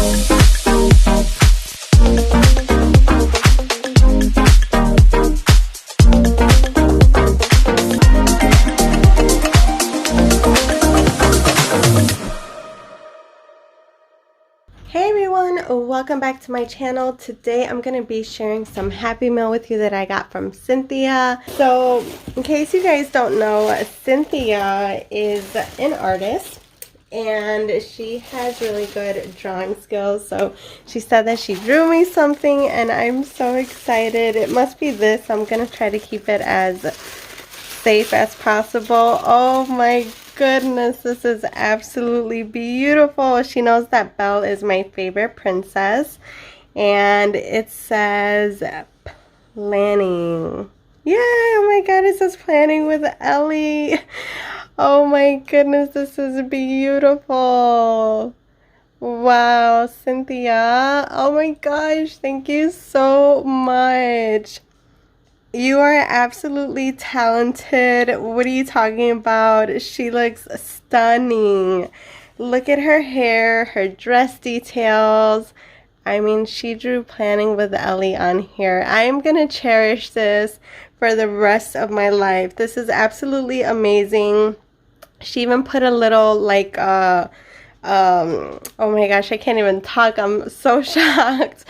Hey everyone, welcome back to my channel. Today I'm going to be sharing some Happy Mail with you that I got from Cynthia. So in case you guys don't know, Cynthia is an artist and she has really good drawing skills. So she said that she drew me something and I'm so excited. It must be this. I'm going to try to keep it as safe as possible. Oh my goodness, this is absolutely beautiful. She knows that Belle is my favorite princess, and it says planning. Yeah, oh my god, it says planning with Ellie. Oh my goodness, this is beautiful. Wow, Cynthia, oh my gosh, thank you so much. You are absolutely talented. What are you talking about? She looks stunning. Look at her hair, her dress details. I mean, she drew planning with Ellie on here. I am going to cherish this for the rest of my life. This is absolutely amazing. She even put a little like oh my gosh, I can't even talk. I'm so shocked.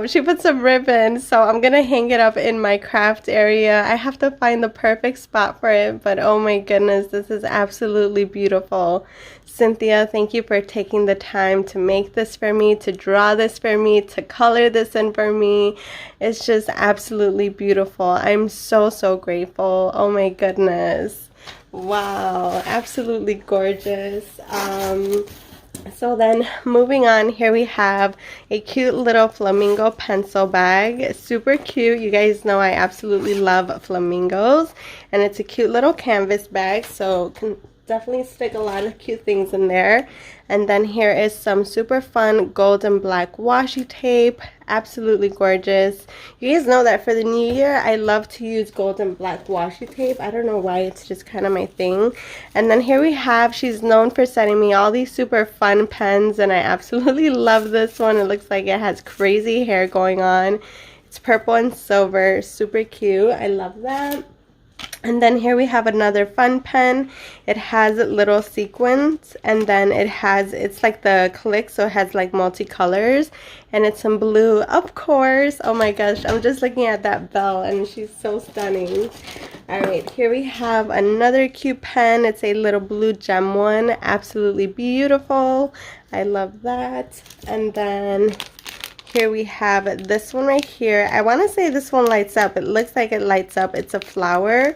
She put some ribbon, so I'm gonna hang it up in my craft area. I have to find the perfect spot for it, but oh my goodness, this is absolutely beautiful. Cynthia, thank you for taking the time to make this for me, to draw this for me, to color this in for me. It's just absolutely beautiful. I'm so grateful. Oh my goodness. Wow, absolutely gorgeous. So then moving on, here we have a cute little flamingo pencil bag. Super cute. You guys know I absolutely love flamingos, and it's a cute little canvas bag, so can definitely stick a lot of cute things in there. And then here is some super fun gold and black washi tape. Absolutely gorgeous. You guys know that for the new year I love to use gold and black washi tape. I don't know why, it's just kind of my thing. And then here we have, she's known for sending me all these super fun pens, and I absolutely love this one. It looks like it has crazy hair going on. It's purple and silver, super cute. I love that. And then here we have another fun pen. It has little sequins, and then it's like the click, so it has like multicolors, and it's in blue, of course. Oh my gosh, I'm just looking at that Belle and she's so stunning. Alright, here we have another cute pen. It's a little blue gem one. Absolutely beautiful. I love that. And then here we have this one right here. I want to say this one lights up. It looks like it lights up. It's a flower,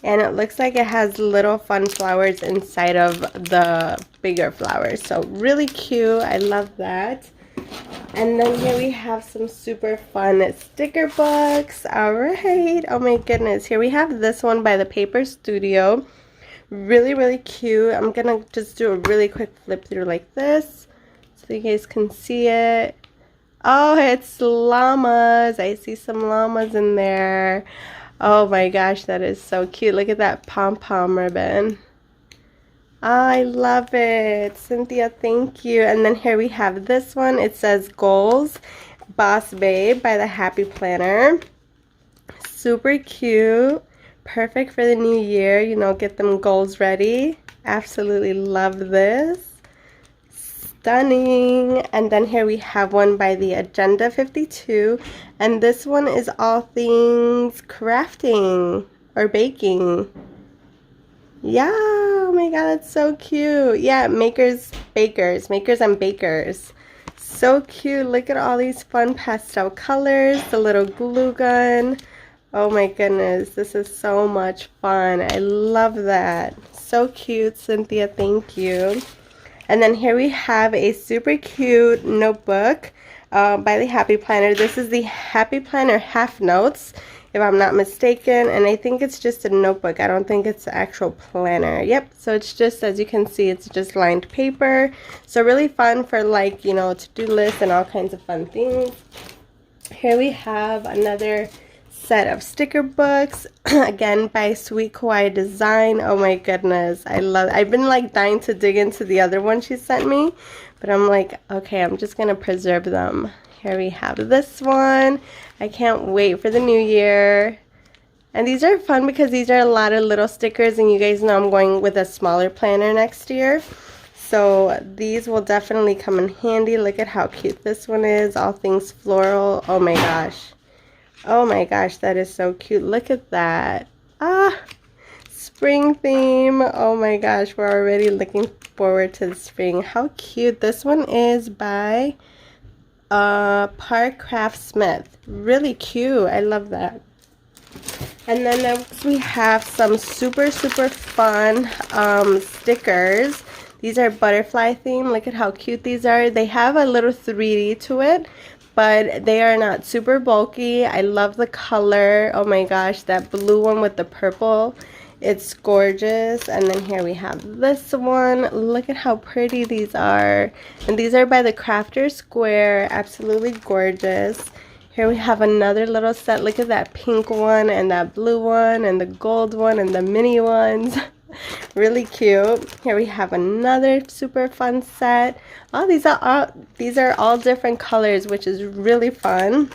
and it looks like it has little fun flowers inside of the bigger flowers. So really cute. I love that. And then here we have some super fun sticker books. Alright. Oh my goodness. Here we have this one by the Paper Studio. Really cute. I'm going to just do a really quick flip through like this so you guys can see it. Oh, it's llamas. I see some llamas in there. Oh my gosh, that is so cute. Look at that pom-pom ribbon. I love it. Cynthia, thank you. And then here we have this one. It says Goals, Boss Babe by the Happy Planner. Super cute. Perfect for the new year. You know, get them goals ready. Absolutely love this. Stunning. And then here we have one by the Agenda 52, and this one is all things crafting or baking. Yeah, oh my god, that's so cute. Yeah, makers and bakers. So cute. Look at all these fun pastel colors, the little glue gun. Oh my goodness, this is so much fun. I love that. So cute, Cynthia, thank you. And then here we have a super cute notebook by the Happy Planner. This is the Happy Planner Half Notes, if I'm not mistaken, and I think it's just a notebook. I don't think it's an actual planner. Yep, so it's just, as you can see, it's just lined paper. So really fun for, like, you know, to-do lists and all kinds of fun things. Here we have another set of sticker books, again by Sweet Kawaii Design. Oh my goodness, I've been like dying to dig into the other one she sent me, But I'm like, okay, I'm just gonna preserve them. Here we have this one. I can't wait for the new year. And these are fun because these are a lot of little stickers, and you guys know I'm going with a smaller planner next year. So these will definitely come in handy. Look at how cute this one is. All things floral. Oh my gosh. Oh my gosh, that is so cute. Look at that. Ah, spring theme. Oh my gosh, we're already looking forward to the spring. How cute. This one is by Park Craftsmith. Really cute. I love that. And then next we have some super fun stickers. These are butterfly theme. Look at how cute these are. They have a little 3D to it, but they are not super bulky. I love the color. Oh my gosh, that blue one with the purple. It's gorgeous. And then here we have this one. Look at how pretty these are. And these are by the Crafter Square. Absolutely gorgeous. Here we have another little set. Look at that pink one and that blue one and the gold one and the mini ones. Really cute. Here we have another super fun set. Oh, these are all different colors, which is really fun.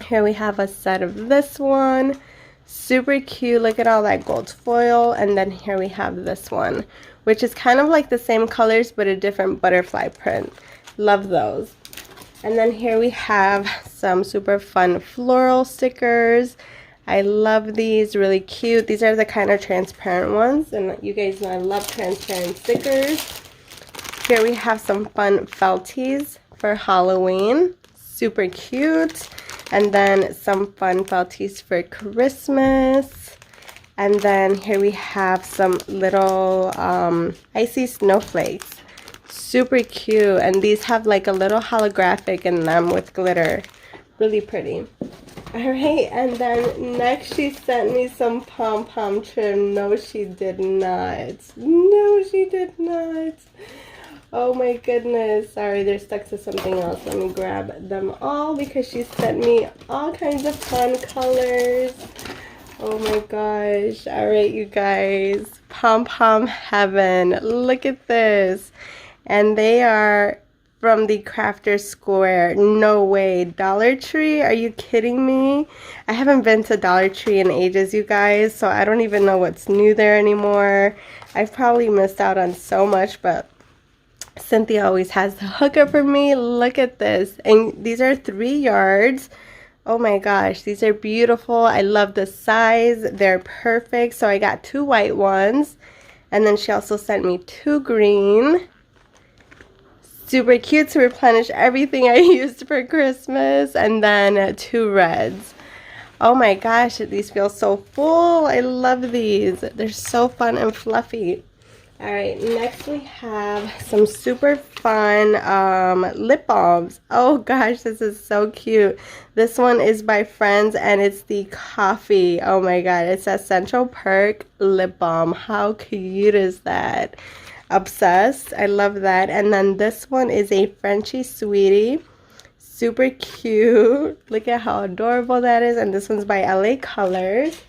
Here we have a set of this one. Super cute. Look at all that gold foil. And then here we have this one, which is kind of like the same colors but a different butterfly print. Love those. And then here we have some super fun floral stickers. I love these, really cute. These are the kind of transparent ones, and you guys know I love transparent stickers. Here we have some fun felties for Halloween. Super cute. And then some fun felties for Christmas. And then here we have some little icy snowflakes. Super cute, and these have like a little holographic in them with glitter. Really pretty. Alright, and then next she sent me some Pom Pom Trim. No, she did not. No, she did not. Oh my goodness. Sorry, they're stuck to something else. Let me grab them all because she sent me all kinds of fun colors. Oh my gosh. Alright, you guys. Pom Pom Heaven. Look at this. And they are from the Crafter Square. No way. Dollar Tree? Are you kidding me? I haven't been to Dollar Tree in ages, you guys, so I don't even know what's new there anymore. I've probably missed out on so much, but Cynthia always has the hookup for me. Look at this. And these are 3 yards. Oh my gosh, these are beautiful. I love the size. They're perfect. So I got 2 white ones. And then she also sent me 2 green. Super cute to replenish everything I used for Christmas. And then 2 reds. Oh my gosh, these feel so full. I love these. They're so fun and fluffy. Alright, next we have some super fun lip balms. Oh gosh, this is so cute. This one is by Friends and it's the coffee. Oh my god, it's a Central Perk lip balm. How cute is that? Obsessed. I love that. And then this one is a Frenchie Sweetie. Super cute. Look at how adorable that is. And this one's by LA Colors.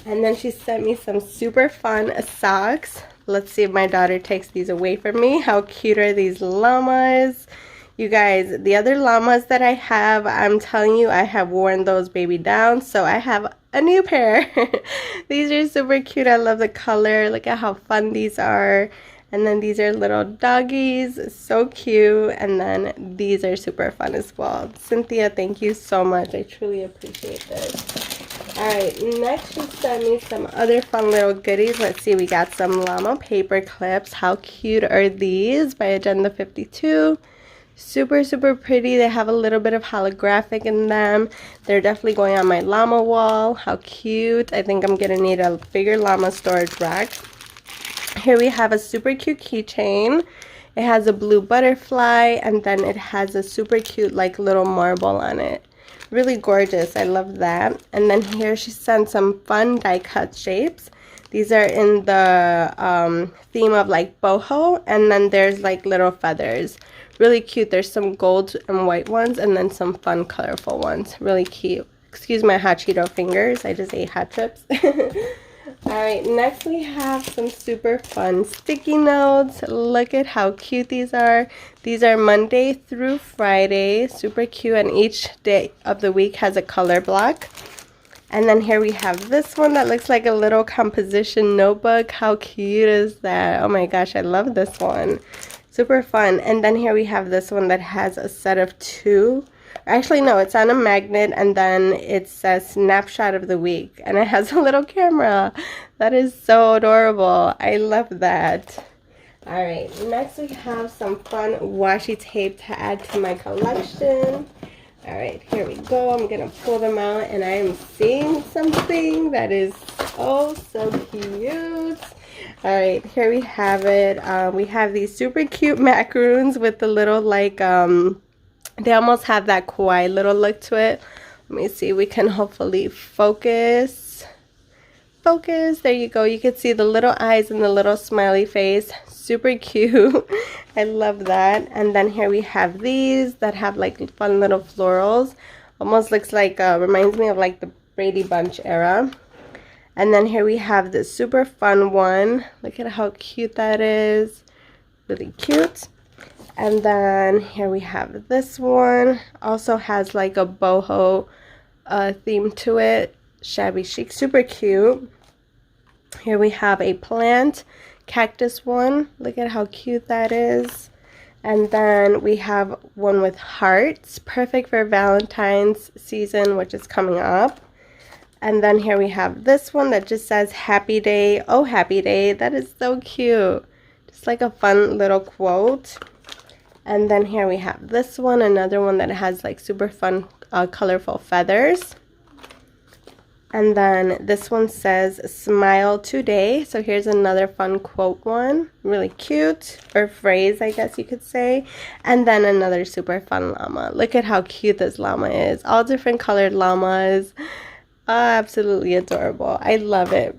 And then she sent me some super fun socks. Let's see if my daughter takes these away from me. How cute are these llamas? You guys, the other llamas that I have, I'm telling you, I have worn those baby down. So I have a new pair. These are super cute. I love the color. Look at how fun these are. And then these are little doggies. So cute. And then these are super fun as well. Cynthia, thank you so much. I truly appreciate this. Alright, next she sent me some other fun little goodies. Let's see, we got some llama paper clips. How cute are these? By Agenda 52. Super, super pretty. They have a little bit of holographic in them. They're definitely going on my llama wall. How cute. I think I'm going to need a bigger llama storage rack. Here we have a super cute keychain. It has a blue butterfly and then it has a super cute like little marble on it. Really gorgeous. I love that. And then here she sent some fun die cut shapes. These are in the theme of like boho, and then there's like little feathers. Really cute. There's some gold and white ones and then some fun colorful ones. Really cute. Excuse my hot Cheeto fingers. I just ate hot chips. Alright, next we have some super fun sticky notes. Look at how cute these are. These are Monday through Friday. Super cute, and each day of the week has a color block. And then here we have this one that looks like a little composition notebook. How cute is that? Oh my gosh, I love this one. Super fun. And then here we have this one that has a set of two. Actually, no, it's on a magnet, and then it says snapshot of the week, and it has a little camera. That is so adorable. I love that. All right, next we have some fun washi tape to add to my collection. All right, here we go. I'm gonna pull them out, and I am seeing something that is so cute. All right, here we have it. We have these super cute macaroons with the little like they almost have that kawaii little look to it. Let me see, we can hopefully focus. Focus, there you go. You can see the little eyes and the little smiley face. Super cute. I love that. And then here we have these that have like fun little florals. Almost looks like, reminds me of like the Brady Bunch era. And then here we have this super fun one. Look at how cute that is. Really cute. And then here we have this one. Also has like a boho theme to it. Shabby chic, super cute. Here we have a plant cactus one. Look at how cute that is. And then we have one with hearts. Perfect for Valentine's season, which is coming up. And then here we have this one that just says happy day. Oh, happy day. That is so cute. Just like a fun little quote. And then here we have this one, another one that has like super fun colorful feathers. And then this one says smile today. So here's another fun quote one, really cute, or phrase I guess you could say. And then another super fun llama. Look at how cute this llama is. All different colored llamas. Absolutely adorable. I love it.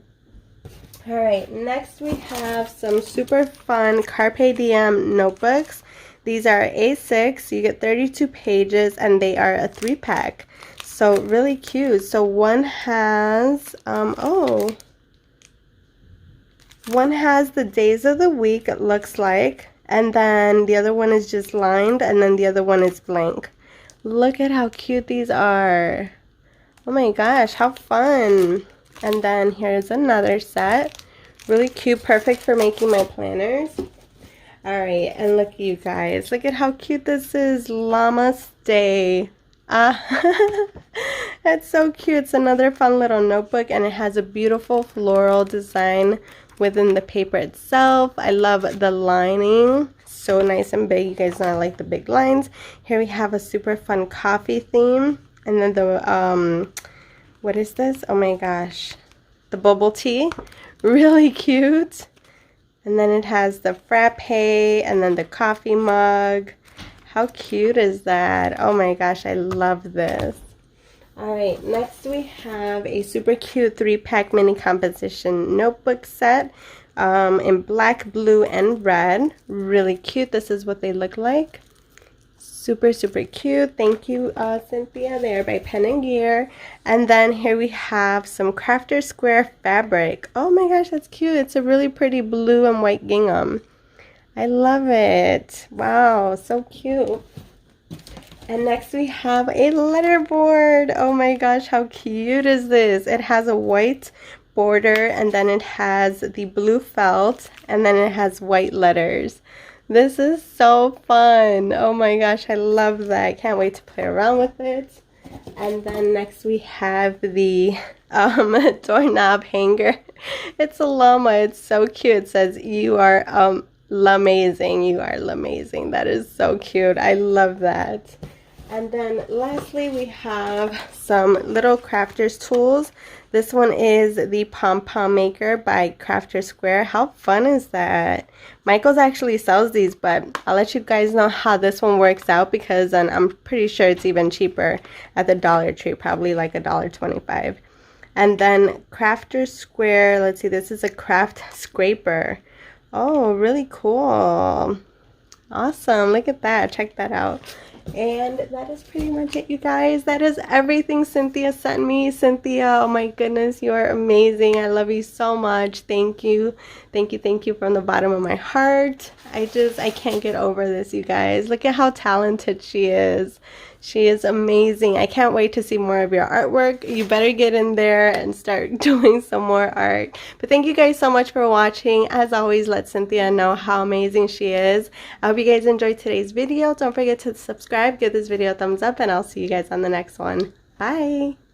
All right, next we have some super fun Carpe Diem notebooks. These are A6, you get 32 pages, and they are a 3-pack. So really cute. So one has, one has the days of the week, it looks like. And then the other one is just lined, and then the other one is blank. Look at how cute these are. Oh my gosh, how fun. And then here's another set. Really cute, perfect for making my planners. Alright, and look at you guys. Look at how cute this is. Llama Stay. That's so cute. It's another fun little notebook, and it has a beautiful floral design within the paper itself. I love the lining. So nice and big. You guys know I like the big lines. Here we have a super fun coffee theme. And then the, what is this? Oh my gosh. The bubble tea. Really cute. And then it has the frappe and then the coffee mug. How cute is that? Oh my gosh, I love this. Alright, next we have a super cute 3-pack mini composition notebook set in black, blue, and red. Really cute. This is what they look like. Super cute. Thank you, Cynthia. They are by Pen & Gear. And then here we have some Crafter Square fabric. Oh my gosh, that's cute. It's a really pretty blue and white gingham. I love it. Wow, so cute. And next we have a letterboard. Oh my gosh, how cute is this? It has a white border, and then it has the blue felt, and then it has white letters. This is so fun. Oh my gosh, I love that. Can't wait to play around with it. And then next we have the doorknob hanger. It's a llama. It's so cute. It says, you are l'amazing. You are l'amazing. That is so cute. I love that. And then lastly, we have some little crafters tools. This one is the Pom Pom Maker by Crafter Square. How fun is that? Michaels actually sells these, but I'll let you guys know how this one works out, because I'm pretty sure it's even cheaper at the Dollar Tree, probably like $1.25. And then Crafter Square, let's see, this is a craft scraper. Oh, really cool. Awesome, look at that, check that out. And that is pretty much it, you guys. That is everything Cynthia sent me. Cynthia, oh my goodness, you are amazing. I love you so much. Thank you. Thank you from the bottom of my heart. I can't get over this, you guys. Look at how talented she is. She is amazing. I can't wait to see more of your artwork. You better get in there and start doing some more art. But thank you guys so much for watching. As always, let Cynthia know how amazing she is. I hope you guys enjoyed today's video. Don't forget to subscribe, give this video a thumbs up, and I'll see you guys on the next one. Bye!